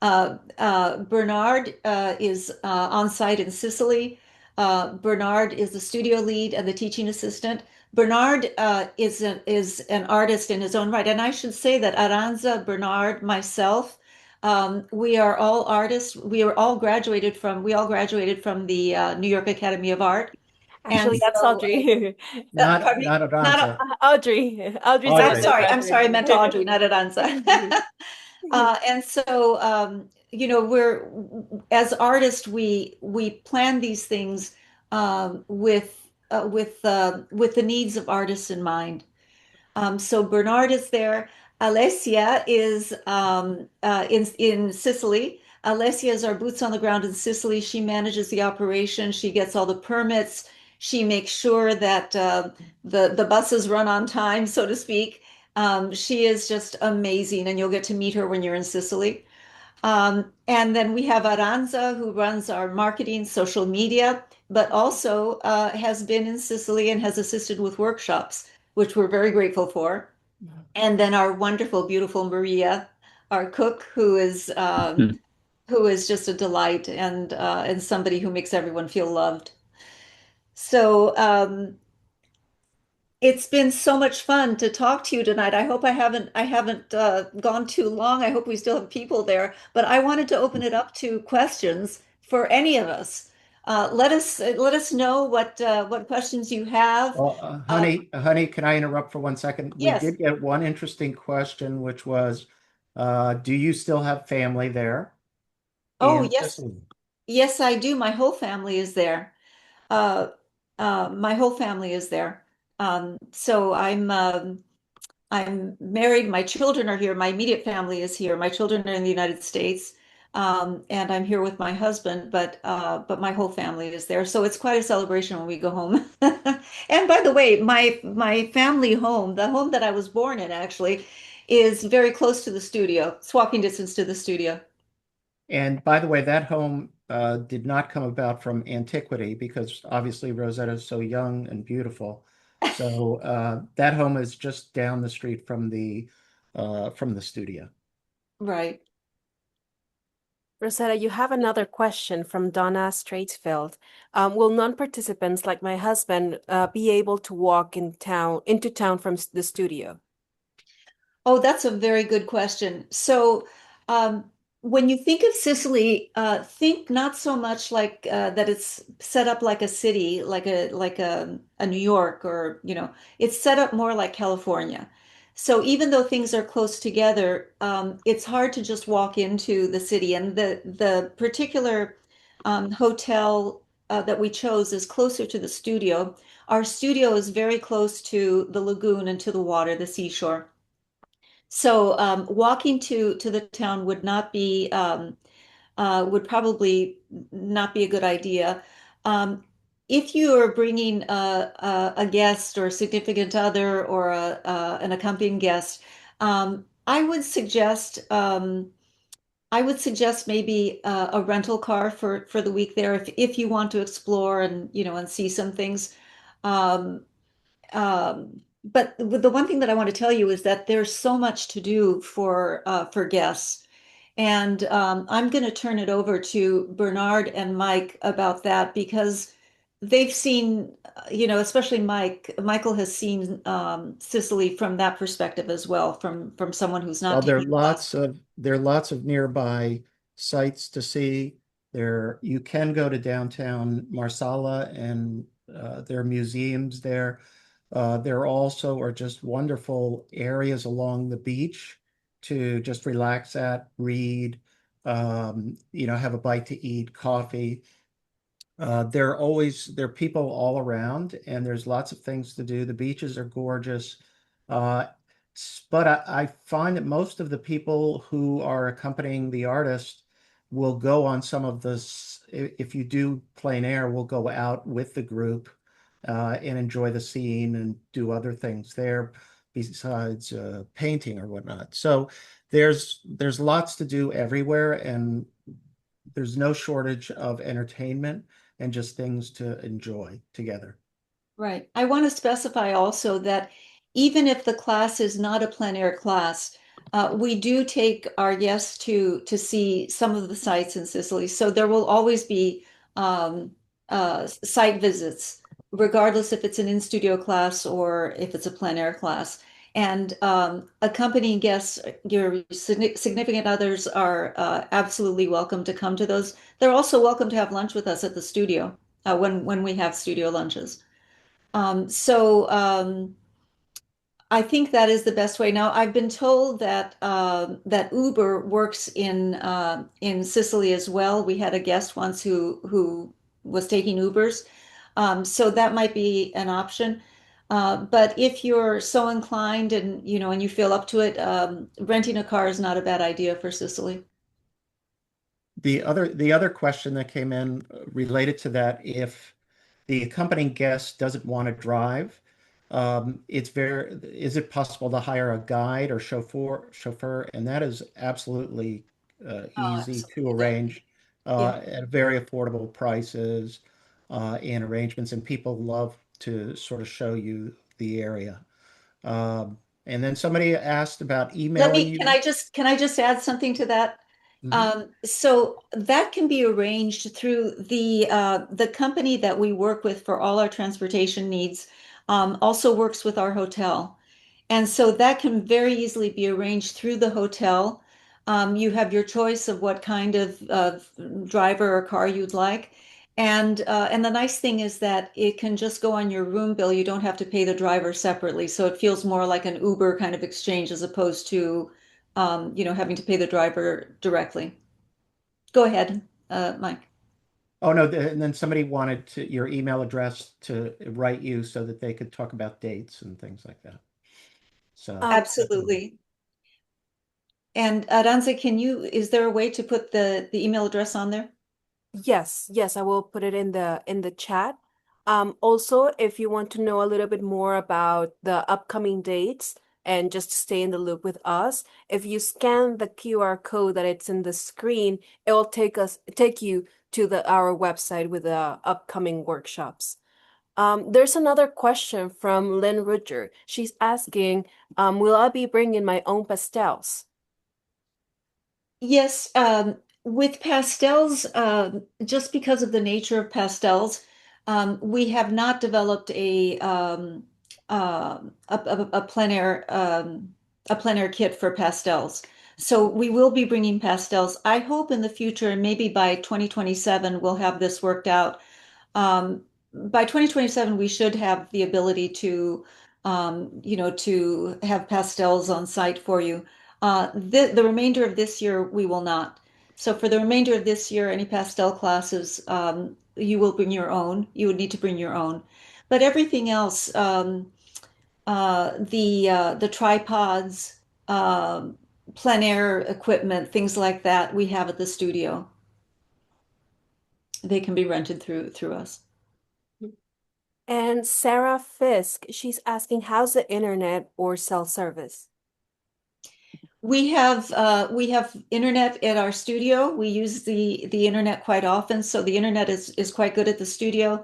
Bernard is on site in Sicily. Bernard is the studio lead and the teaching assistant. Bernard is an artist in his own right. And I should say that Aranza, Bernard, myself, we are all artists. We all graduated from the New York Academy of Art. And Actually, that's so, Audrey. pardon me? Not Not, Aranza. Audrey. Audrey's I'm Audrey. also sorry. I'm sorry. I graduating. meant Audrey, not Aranza. And so, we're as artists, we plan these things with the needs of artists in mind. So Bernard is there. Alessia is in Sicily. Alessia is our boots on the ground in Sicily. She manages the operation. She gets all the permits. She makes sure that the buses run on time, so to speak. She is just amazing, and you'll get to meet her when you're in Sicily. And then we have Aranza, who runs our marketing, social media, but also has been in Sicily and has assisted with workshops, which we're very grateful for. And then our wonderful, beautiful Maria, our cook, who is just a delight and somebody who makes everyone feel loved. So it's been so much fun to talk to you tonight. I hope I haven't gone too long. I hope we still have people there, but I wanted to open it up to questions for any of us. Let us know what questions you have. Well, honey, can I interrupt for 1 second? We Yes. did get one interesting question, which was, do you still have family there Oh, in yes. Sicily? Yes, I do. My whole family is there. Uh, my whole family is there. So I'm married. My children are here. My immediate family is here. My children are in the United States, and I'm here with my husband. But my whole family is there. So it's quite a celebration when we go home. And by the way, my family home, the home that I was born in, actually, is very close to the studio. It's walking distance to the studio. And by the way, that home did not come about from antiquity because obviously Rosetta is so young and beautiful. So that home is just down the street from the studio. Right. Rosetta, you have another question from Donna Straitsfield. Will non-participants like my husband be able to walk into town from the studio? Oh, that's a very good question. So, when you think of Sicily, think not so much like that it's set up like a city, like a New York, or it's set up more like California. So even though things are close together, it's hard to just walk into the city. And the particular hotel that we chose is closer to the studio. Our studio is very close to the lagoon and to the water, the seashore. So walking to the town would not be would probably not be a good idea. Um, if you are bringing a guest or a significant other or an accompanying guest, I would suggest maybe a rental car for the week there if you want to explore and and see some things. Um, but the one thing that I want to tell you is that there's so much to do for guests. And I'm going to turn it over to Bernard and Mike about that because they've seen, especially Michael has seen Sicily from that perspective as well, from someone who's not Well, taking the class. there are lots of nearby sites to see. There you can go to downtown Marsala and there are museums there. There also are just wonderful areas along the beach to just relax at, read, have a bite to eat, coffee. There are people all around, and there's lots of things to do. The beaches are gorgeous. Uh, but I find that most of the people who are accompanying the artist will go on some of this. If you do plein air, will go out with the group and enjoy the scene and do other things there besides painting or whatnot. So there's lots to do everywhere, and there's no shortage of entertainment and just things to enjoy together. Right. I want to specify also that even if the class is not a plein air class, we do take our guests to see some of the sites in Sicily. So there will always be um, site visits, regardless if it's an in-studio class or if it's a plein air class. And accompanying guests, your significant others are absolutely welcome to come to those. They're also welcome to have lunch with us at the studio when we have studio lunches. So I think that is the best way. Now, I've been told that Uber works in Sicily as well. We had a guest once who was taking Ubers, so that might be an option. But if you're so inclined and and you feel up to it, renting a car is not a bad idea for Sicily. The other question that came in related to that, if the accompanying guest doesn't want to drive, is it possible to hire a guide or chauffeur? And that is absolutely Oh, easy to absolutely. That, arrange yeah. at very affordable prices and arrangements, and people love to sort of show you the area. And then somebody asked about Let emailing me, you. can I just add something to that? Mhm. So that can be arranged through the company that we work with for all our transportation needs, also works with our hotel. And so that can very easily be arranged through the hotel. You have your choice of what kind of driver or car you'd like. And the nice thing is that it can just go on your room bill. You don't have to pay the driver separately. So it feels more like an Uber kind of exchange as opposed to having to pay the driver directly. Go ahead, Mike. Oh no, and then somebody wanted your email address to write you so that they could talk about dates and things like that. So, Um, Absolutely. And Aranze, is there a way to put the email address on there? yes, yes, I will put it in the chat. Also, if you want to know a little bit more about the upcoming dates and just stay in the loop with us, if you scan the QR code that it's in the screen, it will take you to the our website with the upcoming workshops. There's another question from Lynn Rudger. She's asking, will I be bringing my own pastels? Yes, with pastels, just because of the nature of pastels, we have not developed a a plein air kit for pastels. So we will be bringing pastels. I hope in the future, and maybe by 2027, we'll have this worked out. By 2027, we should have the ability to have pastels on site for you. The remainder of this year, we will not. So for the remainder of this year, any pastel classes, you will bring your own. You would need to bring your own. But everything else, the tripods, plein air equipment, things like that, we have at the studio. they can be rented through us. And Sarah Fisk, she's asking, how's the internet or cell service? We have internet at our studio. We use the internet quite often, so the internet is quite good at the studio.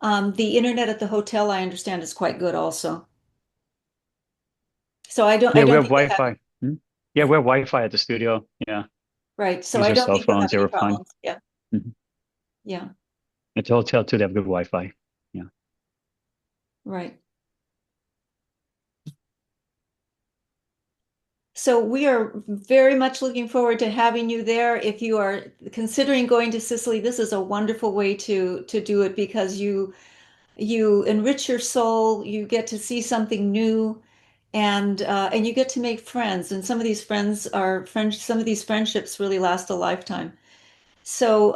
The internet at the hotel, I understand, is quite good also. So I Yeah, we don't have think we'll have, Wi-Fi. Yeah, we have Wi-Fi at the studio. Yeah, right. So use I our don't cell think we'll phones. have They any were fun. problems. Yeah, Mhm. yeah, At the hotel too, they have good Wi-Fi. Yeah. right. So we are very much looking forward to having you there. If you are considering going to Sicily, this is a wonderful way to do it because you enrich your soul, you get to see something new, and you get to make friends. And some of these friends are friends. Some of these friendships really last a lifetime. So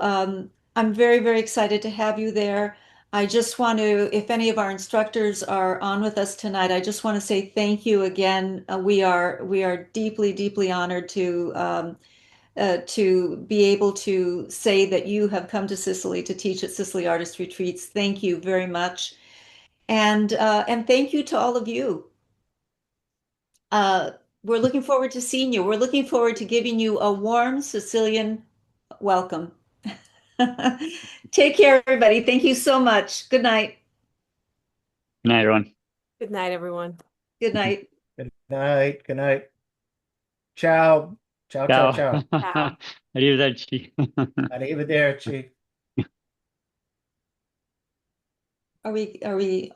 I'm very, very excited to have you there. I just want to, if any of our instructors are on with us tonight, I just want to say thank you again. We are deeply, deeply honored to be able to say that you have come to Sicily to teach at Sicily Artist Retreats. Thank you very much, and thank you to all of you. Uh, we're looking forward to seeing you. We're looking forward to giving you a warm Sicilian welcome. Take care, everybody. Thank you so much. Good night. Good night, everyone. Good night, everyone. Good night. Good night. Good night. Ciao. Ciao, ciao, Ciao. ciao. Ciao. Arrivederci. Arrivederci. Are we